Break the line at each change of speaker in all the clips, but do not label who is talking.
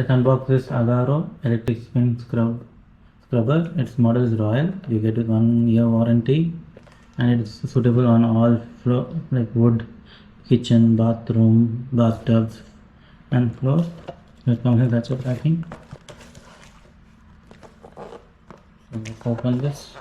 Let's unbox this AGARO electric spin scrubber. Its model is Royal. You get 1 year warranty and it's suitable on all floor like wood, kitchen, bathroom, bathtubs and floors. It comes with that's packing. So let's open this.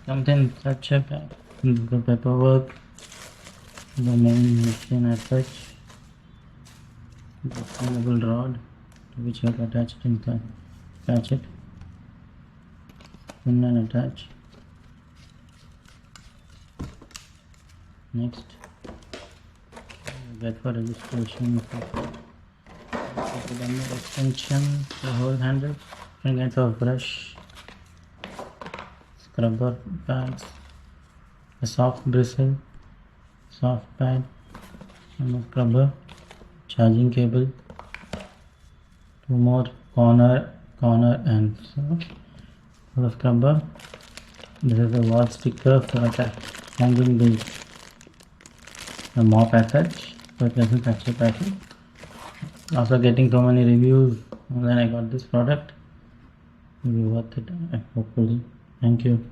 Comes in such a pack. The paperwork, the main machine as such, the flammable rod which you have attached inside, attach it, pin and attach. Next, get for registration, the extension, the whole handle, different kinds of brush, scrubber pads, a soft bristle, soft pad, and a scrubber, charging cable, two more corner and so for the scrubber. This is a wall sticker for hanging the mop as such, so it doesn't touch the packing. After getting so many reviews, then I got this product. It will be worth it, hopefully. Thank you.